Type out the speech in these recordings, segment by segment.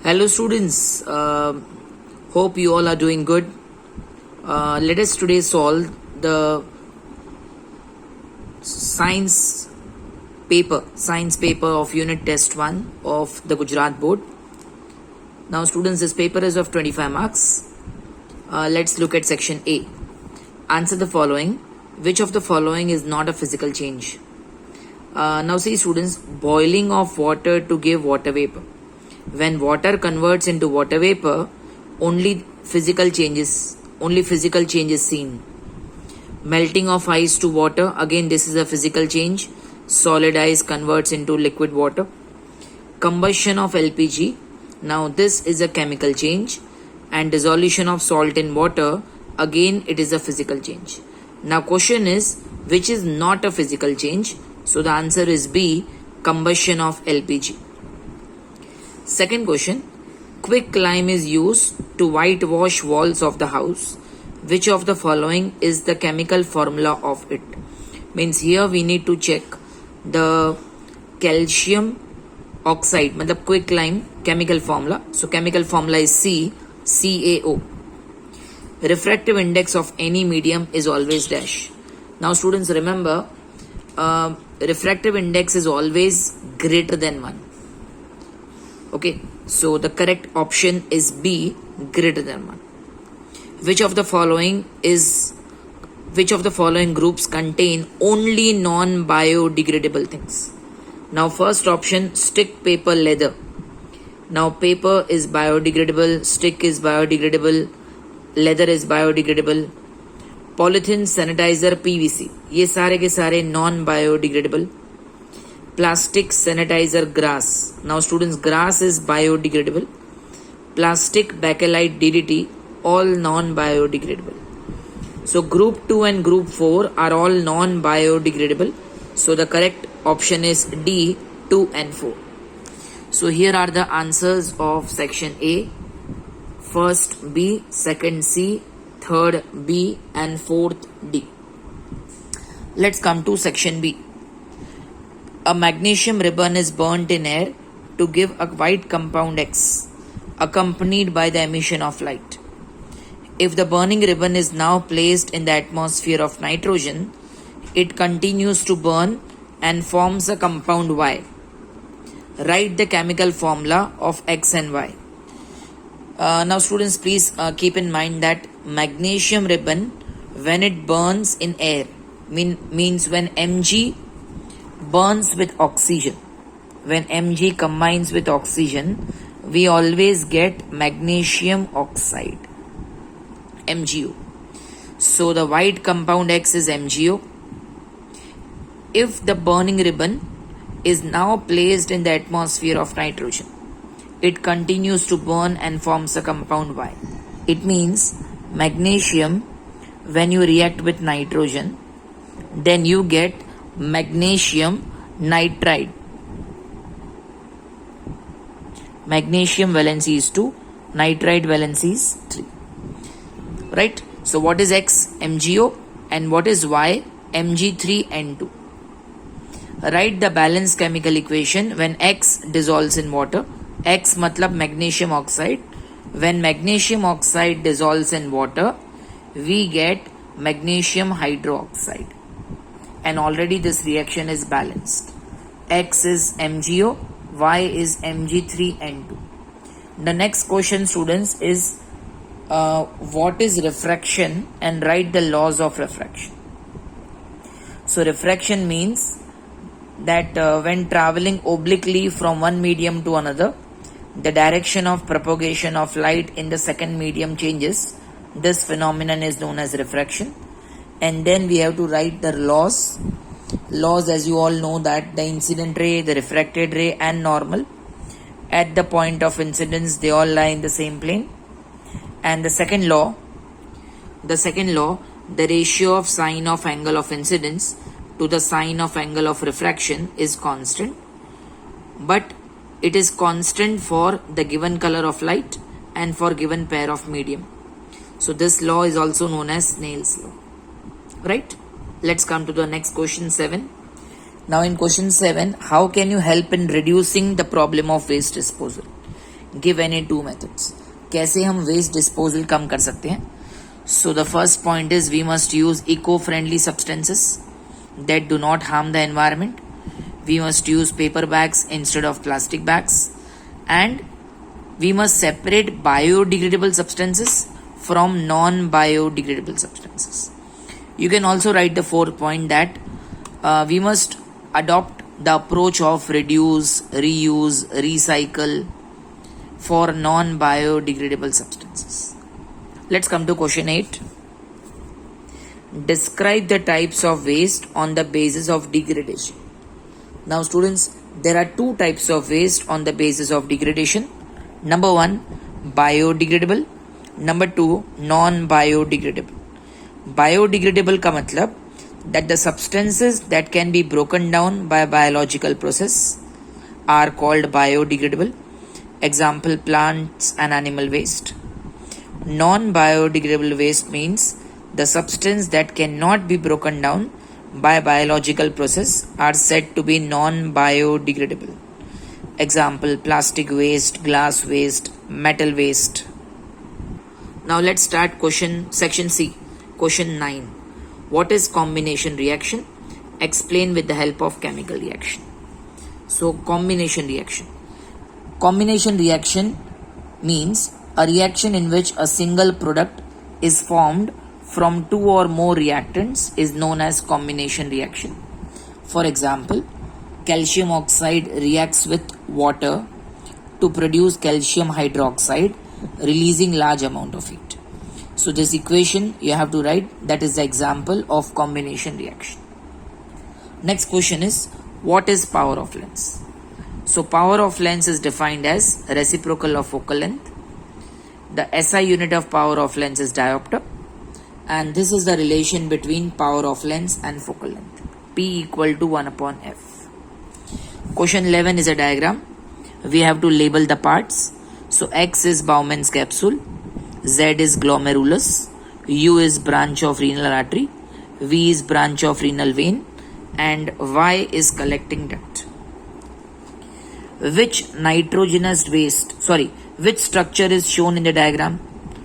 Hello students, hope you all are doing good. Let us today solve the science paper of unit test 1 of the Gujarat board. Now students, this paper is of 25 marks. Let's look at section A. Answer the following. Which of the following is not a physical change? Now see students, boiling of water to give water vapor. When water converts into water vapor, only physical changes seen. Melting of ice to water, again this is a physical change. Solid ice converts into liquid water. Combustion of LPG, now this is a chemical change. And dissolution of salt in water, again it is a physical change. Now question is, which is not a physical change? So the answer is B, combustion of LPG. Second question, quick lime is used to whitewash walls of the house. Which of the following is the chemical formula of it? Means here we need to check the calcium oxide, matlab quick lime chemical formula. So chemical formula is CaO. Refractive index of any medium is always dash. Now students remember, refractive index is always greater than 1. Okay, so the correct option is B, greater than 1. Which of the following groups contain only non-biodegradable things? Now first option, stick, paper, leather. Now paper is biodegradable, stick is biodegradable, leather is biodegradable, polythene, sanitizer, PVC, ये सारे के सारे non-biodegradable. Plastic, sanitizer, grass. Now students, grass is biodegradable. Plastic, bakelite, DDT, all non-biodegradable. So group 2 and group 4 are all non-biodegradable. So the correct option is D, 2 and 4. So here are the answers of section A. First B, second C, third B and fourth D. Let's come to section B. A magnesium ribbon is burnt in air to give a white compound X, accompanied by the emission of light. If the burning ribbon is now placed in the atmosphere of nitrogen, it continues to burn and forms a compound Y. Write the chemical formula of X and Y. Now students, please keep in mind that magnesium ribbon, when it burns in air, means when Mg burns with oxygen, when Mg combines with oxygen, we always get magnesium oxide, MgO. So the white compound X is MgO. If the burning ribbon is now placed in the atmosphere of nitrogen, it continues to burn and forms a compound Y. It means magnesium, when you react with nitrogen, then you get magnesium nitride. Magnesium valency is 2, nitride valency is 3. Right? So what is X? MgO. And what is Y? Mg3N2. Write the balanced chemical equation when X dissolves in water. X matlab magnesium oxide. When magnesium oxide dissolves in water, we get magnesium hydroxide. And already this reaction is balanced. X is MgO, Y is Mg3N2. The next question, students, is what is refraction, and write the laws of refraction. So refraction means that when traveling obliquely from one medium to another, the direction of propagation of light in the second medium changes. This phenomenon is known as refraction. And then we have to write the laws. Laws, as you all know, that the incident ray, the refracted ray and normal, at the point of incidence, they all lie in the same plane. And the second law, the ratio of sine of angle of incidence to the sine of angle of refraction is constant, but it is constant for the given color of light and for given pair of medium. So this law is also known as Snell's law. Right? Let's come to the next question 7. Now in question 7, how can you help in reducing the problem of waste disposal? Give any two methods. कैसे हम waste disposal कम कर सकते हैं? So the first point is we must use eco-friendly substances that do not harm the environment. We must use paper bags instead of plastic bags, and we must separate biodegradable substances from non-biodegradable substances. You can also write the fourth point that we must adopt the approach of reduce, reuse, recycle for non-biodegradable substances. Let's come to question 8. Describe the types of waste on the basis of degradation. Now students, there are two types of waste on the basis of degradation. Number 1, biodegradable. Number 2, non-biodegradable. Biodegradable का मतलब that the substances that can be broken down by biological process are called biodegradable. Example, plants and animal waste. Non-biodegradable waste means the substance that cannot be broken down by biological process are said to be non-biodegradable. Example, plastic waste, glass waste, metal waste. Now let's start section C. Question 9. What is combination reaction? Explain with the help of chemical reaction. So combination reaction. Combination reaction means a reaction in which a single product is formed from two or more reactants is known as combination reaction. For example, calcium oxide reacts with water to produce calcium hydroxide, releasing large amount of heat. So this equation you have to write, that is the example of combination reaction. Next question is, what is power of lens? So power of lens is defined as reciprocal of focal length. The SI unit of power of lens is diopter, and this is the relation between power of lens and focal length. P equal to 1 upon F. Question 11 is a diagram. We have to label the parts. So X is Bowman's capsule, Z is glomerulus, U is branch of renal artery, V is branch of renal vein, and Y is collecting duct. Which structure is shown in the diagram?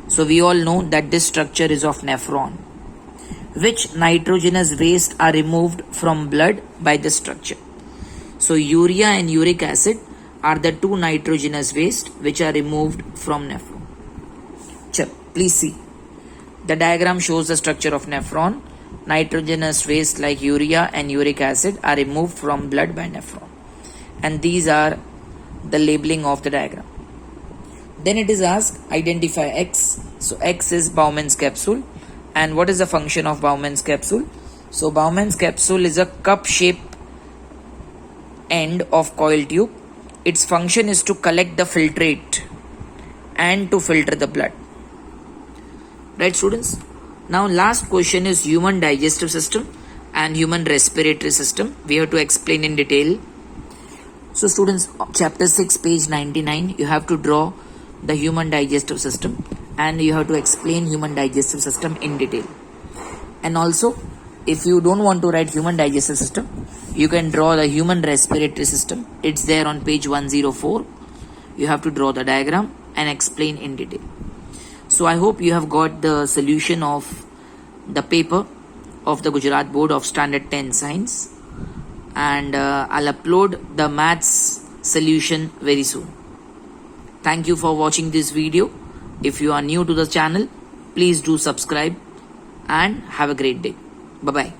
So we all know that this structure is of nephron. Which nitrogenous waste are removed from blood by this structure? So urea and uric acid are the two nitrogenous waste which are removed from nephron. Please see. The diagram shows the structure of nephron. Nitrogenous waste like urea and uric acid are removed from blood by nephron. And these are the labeling of the diagram. Then it is asked, identify X. So X is Bowman's capsule. And what is the function of Bowman's capsule? So Bowman's capsule is a cup-shaped end of coil tube. Its function is to collect the filtrate and to filter the blood. Right, students? Now last question is human digestive system and human respiratory system. We have to explain in detail. So students, chapter 6, page 99, you have to draw the human digestive system and you have to explain human digestive system in detail. And also, if you don't want to write human digestive system, you can draw the human respiratory system. It's there on page 104. You have to draw the diagram and explain in detail. So I hope you have got the solution of the paper of the Gujarat Board of Standard 10 Science, and I'll upload the maths solution very soon. Thank you for watching this video. If you are new to the channel, please do subscribe and have a great day. Bye-bye.